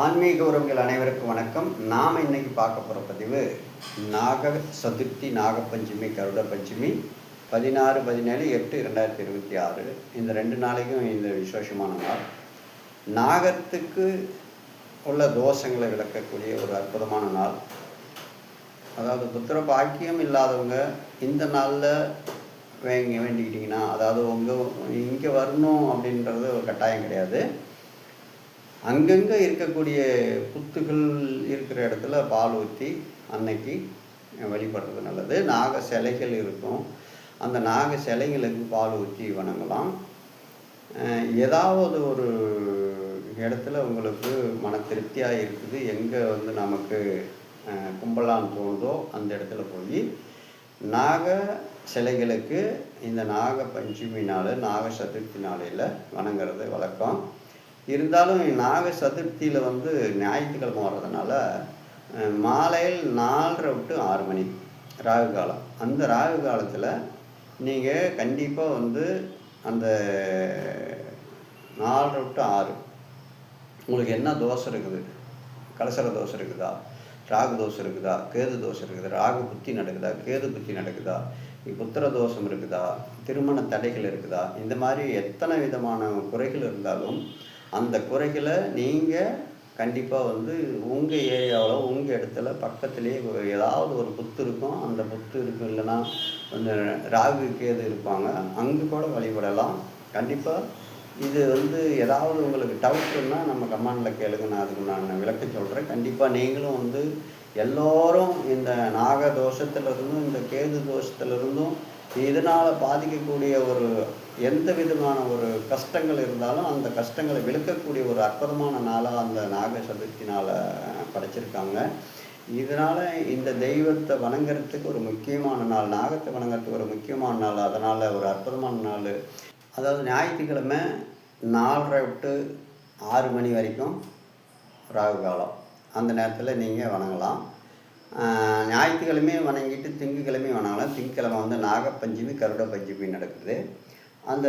ஆன்மீக உறவுகள் அனைவருக்கும் வணக்கம். நாம் இன்னைக்கு பார்க்க போகிற பதிவு நாக சதுர்த்தி, நாகப்பஞ்சமி, கருட பஞ்சமி 16-17-8-2026. இந்த 2 நாளைக்கும் இந்த விசேஷமான நாள். நாகத்துக்கு உள்ள தோஷங்களை விளக்கக்கூடிய ஒரு அற்புதமான நாள். அதாவது புத்திர பாக்கியம் இல்லாதவங்க இந்த நாளில் வேண்டிக்கிட்டிங்கன்னா, அதாவது இங்கே வரணும் அப்படின்றது ஒரு கட்டாயம் கிடையாது. அங்கங்கே இருக்கக்கூடிய புத்துகள் இருக்கிற இடத்துல பால் ஊற்றி அன்னைக்கு வழிபடுறது நல்லது. நாக சிலைகள் இருக்கும், அந்த நாக சிலைகளுக்கு பால் ஊற்றி வணங்கலாம். ஏதாவது ஒரு இடத்துல உங்களுக்கு மன திருப்தியாக இருக்குது, எங்கே நமக்கு கும்பலான்னு தோணுதோ அந்த இடத்துல போய் நாக சிலைகளுக்கு இந்த நாக பஞ்சமி நாள், நாக சதுர்த்தி நாளையில் வணங்குறது வழக்கம். இருந்தாலும் நாக சதுர்த்தியில் ஞாயிற்றுக்கிழமை வர்றதுனால மாலையில் 4:30 to 6 மணி ராகு காலம். அந்த ராகு காலத்தில் நீங்கள் கண்டிப்பாக அந்த 4:30 to 6 உங்களுக்கு என்ன தோஷம் இருக்குது, கலசர தோஷம் இருக்குதா, ராகு தோஷம் இருக்குதா, கேது தோஷம் இருக்குதா, ராகு புத்தி நடக்குதா, கேது புத்தி நடக்குதா, புத்திர தோஷம் இருக்குதா, திருமண தடைகள் இருக்குதா, இந்த மாதிரி எத்தனை விதமான குறைகள் இருந்தாலும் அந்த குறைகளை நீங்கள் கண்டிப்பாக உங்கள் ஏரியாவில் உங்கள் இடத்துல பக்கத்துலேயே ஏதாவது ஒரு புத்து இருக்கும். அந்த புத்து இருக்கும், இல்லைன்னா ராகு கேது இருப்பாங்க, அங்கே கூட வழிபடலாம். கண்டிப்பாக இது ஏதாவது உங்களுக்கு டவுட்னா நம்ம கமெண்டில் கேளுங்க, நான் அதுக்கு நான் விளக்கம் சொல்கிறேன். கண்டிப்பாக நீங்களும் எல்லோரும் இந்த நாக தோஷத்துலேருந்தும் இந்த கேது தோஷத்துலேருந்தும் இதனால் பாதிக்கக்கூடிய ஒரு எந்த விதமான ஒரு கஷ்டங்கள் இருந்தாலும் அந்த கஷ்டங்களை விளக்கக்கூடிய ஒரு அற்புதமான நாளாக அந்த நாக சதுர்த்தி நாளை படைச்சிருக்காங்க. இதனால் இந்த தெய்வத்தை வணங்குறதுக்கு ஒரு முக்கியமான நாள், நாகத்தை வணங்குறதுக்கு ஒரு முக்கியமான நாள், அதனால் ஒரு அற்புதமான நாள். அதாவது ஞாயிற்றுக்கிழமை 4:30 to 6 மணி வரைக்கும் ராகு காலம். அந்த நேரத்தில் நீங்கள் வணங்கலாம். ஞாயிற்றுக்கிழமையும் வணங்கிட்டு திங்கக்கிழமையும் வணங்கலாம். திங்கக்கிழமை நாகப்பஞ்சமி, கருட பஞ்சமி நடக்குது. அந்த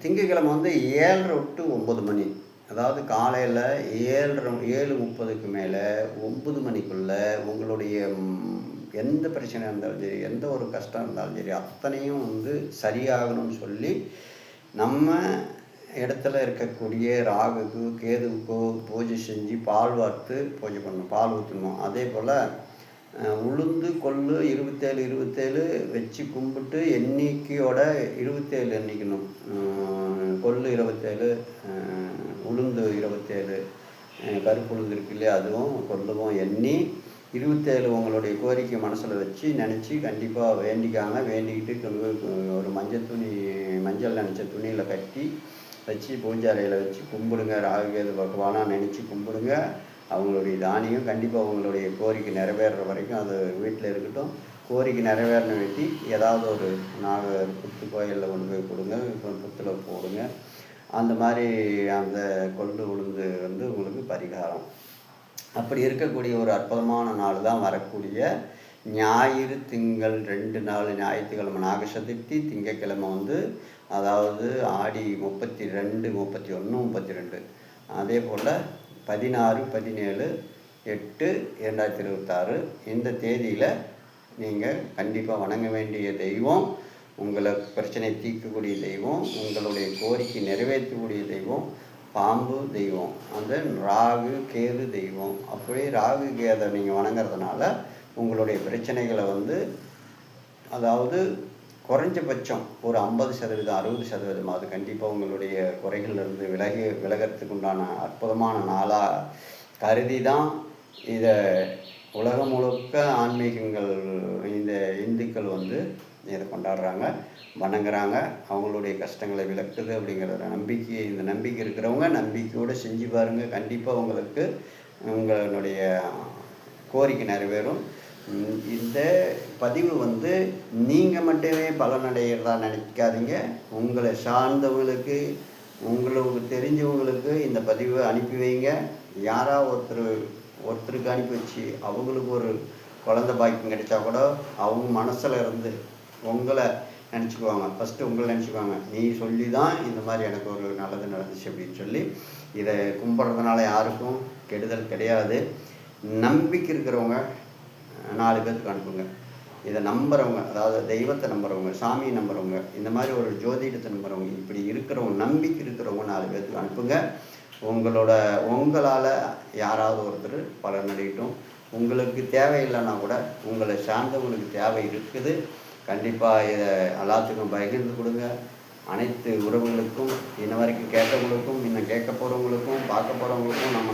திங்கக்கிழமை 7:30 to 9 மணி, அதாவது காலையில் 7:30க்கு மேலே 9 மணிக்குள்ளே உங்களுடைய எந்த பிரச்சனை இருந்தாலும் சரி, எந்த ஒரு கஷ்டம் இருந்தாலும் சரி, அத்தனையும் சரியாகணும்னு சொல்லி நம்ம இடத்துல இருக்கக்கூடிய ராகுக்கு கேதுவுக்கோ பூஜை செஞ்சு பால் வார்த்து பூஜை பண்ணணும், பால் ஊற்றணும். அதே போல் உளுந்து கொள்ளு 27 வச்சு கும்பிட்டு எண்ணிக்கையோட 27 எண்ணிக்கணும். கொள்ளு 27, உளுந்து 27, கருப்பு உளுந்து இருக்கு இல்லையா, அதுவும் கொள்ளுவும் எண்ணி 27 உங்களுடைய கோரிக்கை மனசில் வச்சு நினச்சி கண்டிப்பாக வேண்டிக்காங்க. வேண்டிக்கிட்டு ஒரு மஞ்சள் நினச்ச துணியில் கட்டி வச்சு பூஜை அறையில் வச்சு கும்பிடுங்க. ராகுகேது பகவானாக நினச்சி கும்பிடுங்க. அவங்களுடைய தானியம் கண்டிப்பாக உங்களுடைய கோரிக்கை நிறைவேறுற வரைக்கும் அது வீட்டில் இருக்கட்டும். கோரிக்கை நிறைவேறின வெட்டி ஏதாவது ஒரு புத்து கோயிலில் கொண்டு போய் கொடுங்க, புத்தில் போடுங்க. அந்த மாதிரி அந்த கொண்டு உளுந்து உங்களுக்கு பரிகாரம். அப்படி இருக்கக்கூடிய ஒரு அற்புதமான நாள் தான் வரக்கூடிய ஞாயிறு, திங்கள் 2 நாள். ஞாயிற்றுக்கிழமை நாக சதுர்த்தி, திங்கக்கிழமை அதாவது ஆடி 32, 31, 32. அதே போல் 16-17-8-2026 இந்த தேதியில் நீங்கள் கண்டிப்பாக வணங்க வேண்டிய தெய்வம், உங்களை பிரச்சனை தீர்க்கக்கூடிய தெய்வம், உங்களுடைய கோரிக்கை நிறைவேற்றக்கூடிய தெய்வம் பாம்பு தெய்வம், அந்த ராகு கேது தெய்வம். அப்படியே ராகு கேதை நீங்கள் வணங்குறதுனால உங்களுடைய பிரச்சனைகளை அதாவது குறைஞ்சபட்சம் ஒரு 50%, 60% அது கண்டிப்பாக உங்களுடைய குறைகளிலிருந்து விலகிறதுக்கு உண்டான அற்புதமான நாளாக கருதி தான் இதை உலகம் முழுக்க ஆன்மீகங்கள் இந்த இந்துக்கள் இதை கொண்டாடுறாங்க, வணங்குறாங்க. அவங்களுடைய கஷ்டங்களை விளக்குது அப்படிங்கிற நம்பிக்கை, இந்த நம்பிக்கை இருக்கிறவங்க நம்பிக்கையோடு செஞ்சு பாருங்கள். கண்டிப்பாக உங்களுக்கு உங்களுடைய கோரிக்கை நிறைவேறும். இந்த பதிவு நீங்கள் மட்டுமே பலனடைகிறதா நினைக்காதீங்க. உங்களை சார்ந்தவங்களுக்கு, உங்களுக்கு தெரிஞ்சவங்களுக்கு இந்த பதிவை அனுப்பி வைங்க. யாராவது ஒருத்தருக்கு அனுப்பி வச்சு அவங்களுக்கு ஒரு குழந்தை பாக்கியம் கிடைச்சா கூட அவங்க மனசில் உங்களை நினச்சிக்குவாங்க. ஃபஸ்ட்டு உங்களை நினச்சிக்குவாங்க, நீ சொல்லி தான் இந்த மாதிரி எனக்கு ஒரு நல்லது நடந்துச்சு அப்படின்னு சொல்லி இதை கும்பிட்றதுனால யாருக்கும் கெடுதல் கிடையாது. நம்பிக்கை இருக்கிறவங்க 4 பேருக்கு அனுப்புங்க. இதை நம்புகிறவங்க, அதாவது தெய்வத்தை நம்புகிறவங்க, சாமியை நம்புகிறவங்க, இந்த மாதிரி ஒரு ஜோதிடத்தை நம்புகிறவங்க, இப்படி இருக்கிறவங்க, நம்பிக்கை இருக்கிறவங்க 4 பேருக்கு அனுப்புங்க. உங்களால் யாராவது ஒருத்தர் பலனடையட்டும். உங்களுக்கு தேவையில்லைன்னா கூட உங்களை சார்ந்தவங்களுக்கு தேவை இருக்குது. கண்டிப்பாக இதை எல்லாத்துக்கும் பகிர்ந்து கொடுங்க. அனைத்து உறவுகளுக்கும், இன்ன வரைக்கும் கேட்டவங்களுக்கும், இன்னும் கேட்க போகிறவங்களுக்கும், பார்க்க போகிறவங்களுக்கும், நம்ம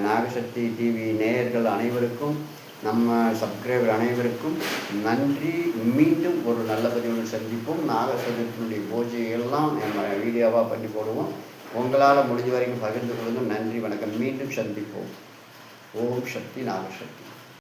நாகசக்தி டிவி நேயர்கள் அனைவருக்கும், நம்ம சப்ஸ்கிரைபர் அனைவருக்கும் நன்றி. மீண்டும் ஒரு நல்ல பதிவுடன் சந்திப்போம். நாகசக்தியினுடைய பூஜையெல்லாம் நம்ம வீடியோவாக பண்ணி போடுவோம். உங்களால் முடிஞ்ச வரைக்கும் பகிர்ந்து கொள்ளுங்கள். நன்றி, வணக்கம். மீண்டும் சந்திப்போம். ஓம் சக்தி, நாகசக்தி.